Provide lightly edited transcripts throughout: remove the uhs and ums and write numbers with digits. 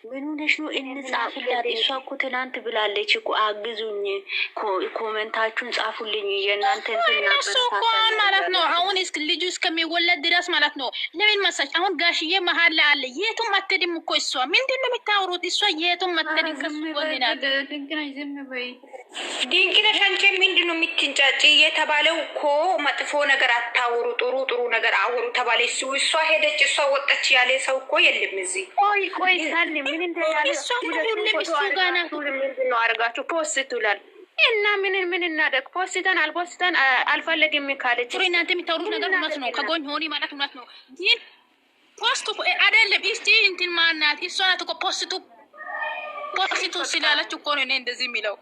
ምን ሆነሽ ነው? እንጻፍላት። እሷ እኮ ትናንት ብላለች እኮ አግዙኝ፣ ኮመንታችሁን ጻፉልኝ። የእናንተ እሱ እኮ ማለት ነው። አሁን ልጁ እስከሚወለድ ድረስ ማለት ነው። ለምን መሰለሽ አሁን ጋሽዬ መሀል ላይ አለ። የቱም አትሄድም እኮ እሷ። ምንድን ነው የምታወሩት? እሷ የቱም አትሄድም። ከሱ ጎን ናት። ድንቅነሽ አንቺ ምንድን ነው የምትንጫጭ? የተባለው እኮ መጥፎ ነገር አታውሩ፣ ጥሩ ጥሩ ነገር አውሩ ተባለ። እሷ ሄደች፣ እሷ ወጣች ያለ ሰው እኮ የለም እዚህ። ቆይ ሳኒ ምን እንደያለ እሱ ጋና ምንድን ነው አድርጋችሁ ፖስት ይላል እና ምን እናደርግ? ፖስተን አልፖስተን አልፈለግም ካለች እናንተ የሚታወሩት ነገር እውነት ነው። ከጎን ሆኒ ማለት እውነት ነው። ግን ፖስቱ አይደለም። እስቲ እንትን ማናት እሷ ናት እኮ ፖስቱ ስላለች እኮ ነው እኔ እንደዚህ የሚለው።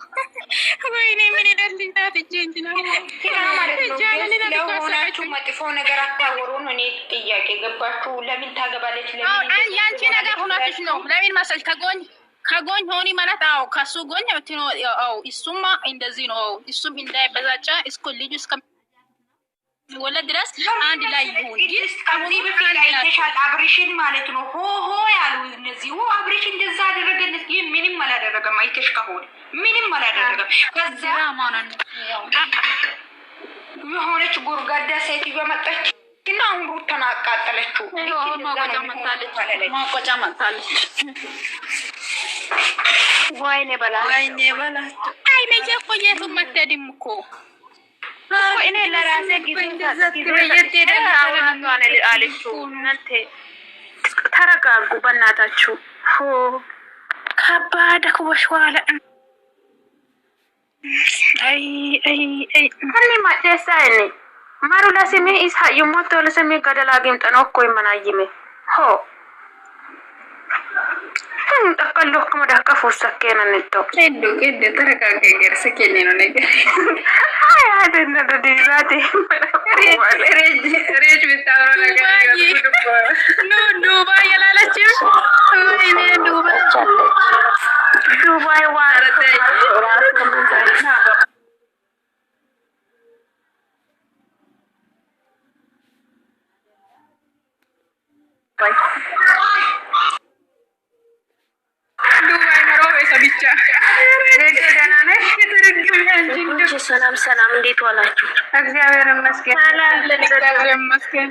ወይኔ ምን ይደልኝ ታፍጄ እንትና ለሆናችሁ መጥፎ ነገር አታወሩ ነው። እኔ ጥያቄ ገባችሁ? ለምን ታገባለች? ለምን ያንቺ ነገር ሁናትሽ ነው? ለምን መሰለሽ ከጎኝ ሆኒ ማለት አዎ፣ ከሱ ጎኝ አዎ፣ እሱማ እንደዚህ ነው። እሱም እንዳይበዛጫ እስኮ ልጁ እስከሚወለድ ድረስ አንድ ላይ ይሁን። ከዚህ በፊት አይተሻል አብሬሽን ማለት ነው። ሆ ያሉ እነዚህ አብሬሽ እንደዛ አደረገለት። ይህ ምንም አላደረገም። አይተሽ ከሆነ ምንም አላደረገም። ከዛ ማለት የሆነች ጉርጋዳ ሴትዮ መጣች እና አሁን ሩታን አቃጠለችው። ማቆጫ መጣለች። ወይኔ በላት አይ ነየ እኮ የቱም አትሄድም እኮ እኔ ለራሴ ጊዜ አለችው። እናንተ ተረጋጉ በእናታችሁ። ከባድ አክቦሽ ዋለ ከኔ ማጨሳ እኔ ማሩ ለስሜ ኢሳ ይሞቶ ለስሜ ገደላ ግምጥ ነው እኮ ይመናይሜ ጠቀሎ ከመዳከፉ ሰከነ ነጥቶ እዱ ተረጋጋ ገር ሰከነ ነው ነገር አይደነ ደዲዛቴ ሬጅ ብታወራ ነገር ዱባይ ያላለችም ወይኔ ዱባይ ዋረተ ራስ ከመንታና ሰላም እንዴት ዋላችሁ? እግዚአብሔር ይመስገን። እግዚአብሔር ይመስገን።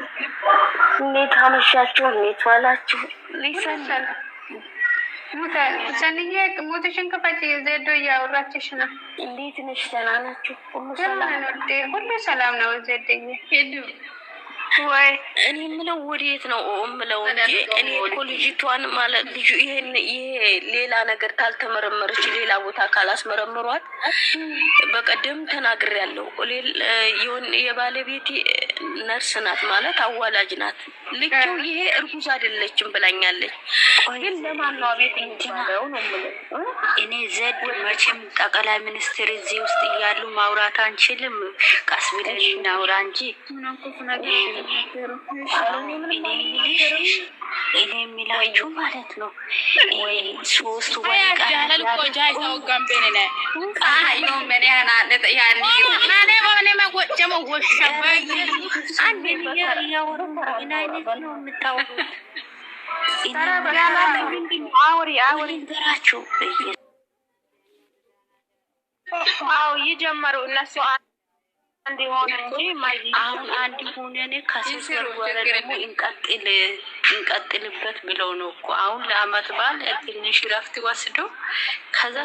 እንዴት አመሻችሁ? እንዴት ዋላችሁ? ሊሰንሰል ሰንዬ ሞትሽን ክፈች። ዘዶ እያወራችሽ ነው። እንዴት ነሽ? ደህና ናችሁ? ሁሉ ሰላም ነው። ዘደኝ ሄዱ ወይ እኔ የምለው ወዴት ነው የምለው እንጂ እኔ እኮ ልጅቷን ማለት ልጁ ይሄ ሌላ ነገር ካልተመረመረች ሌላ ቦታ ካላስመረምሯት በቀደም ተናግሬያለሁ። የባለቤቴ ነርስ ናት ማለት አዋላጅ ናት። ልጅው ይሄ እርጉዝ አይደለችም ብላኛለች። ግን ለማን ነው አቤት እንዲናለው ነው የምለው እኔ ዘድ መቼም ጠቅላይ ሚኒስትር እዚህ ውስጥ እያሉ ማውራት አንችልም። ቀስ ብለን እናውራ እንጂ እኔ የሚላችሁ ማለት ነው ወይ ሶስቱ ወይ ቃል ቆጃ ይተው ጋምቤኔ ነኝ አዩ ምን ያና ማኔ ማኔ ማቆጨም ወሸባይ አንዴ ያወሩ ምን አይነት ነው የምታወሩት? አውሪ እንገራችሁ። አዎ ይጀምሩ እነሱ አንድ ሆነ እንጂ አሁን አንድ ሆነን ከሶስት ወር ደግሞ እንቀጥልበት ብለው ነው እኮ አሁን ለአመት በዓል ትንሽ ረፍት ወስዶ ከዛ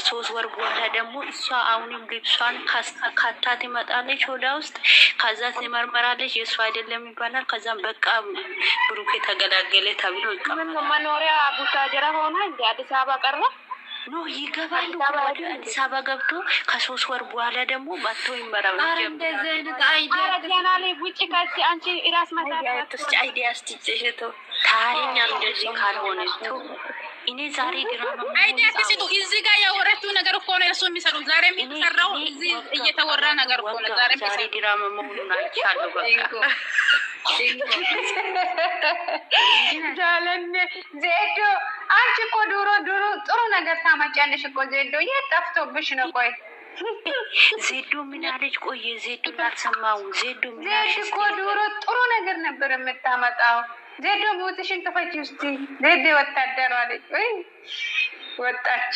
ሶስት ወር በኋላ ደግሞ እሷ አሁንም ልብሷን ካታ ትመጣለች ወደ ውስጥ ከዛ ትመርመራለች። የእሷ አይደለም ይባላል። ከዛም በቃ ብሩኬ ተገላገለ ተብሎ ይቀመጣል። መኖሪያ ቡታጀራ ሆነ እንደ አዲስ አበባ ቀርባ ኖ ይገባሉ። ወደ አዲስ አበባ ገብቶ ከሶስት ወር በኋላ ደግሞ መጥተው ይመራሉ። እንደዚህ አይነት አይዲያ ገና ላይ ውጪ ካሲ አንቺ ራስ ማታውቂያለሽ አይዲያ አስተጨሽቶ ታሪኛ እንደዚህ ካልሆነ እኔ ዛሬ ድራማ አይዲያ ሲቱ እዚህ ጋር ያወራችሁ ነገር እኮ ነው እሱ የሚሰሩ ዛሬ የሚሰራው እዚህ እየተወራ ነገር እኮ ነው። ዛሬ ድራማ መሆኑን አይቻለሁ። በቃ ጃለን ዜዶ አንቺ እኮ ድሮ ጥሩ ነገር ታመጫለሽ እኮ ዜዶ። የት ጠፍቶብሽ ነው? ቆይ ዜዶ ምን አለች? ቆየ ዜዶ አልሰማሁም። ዜዶ ምን አለች እኮ ድሮ ጥሩ ነገር ነበር የምታመጣው። ዜዶ ቦትሽን ክፈቺ ውስጥ ዜዶ ወታደሯ ልጅ ወይ ወጣች።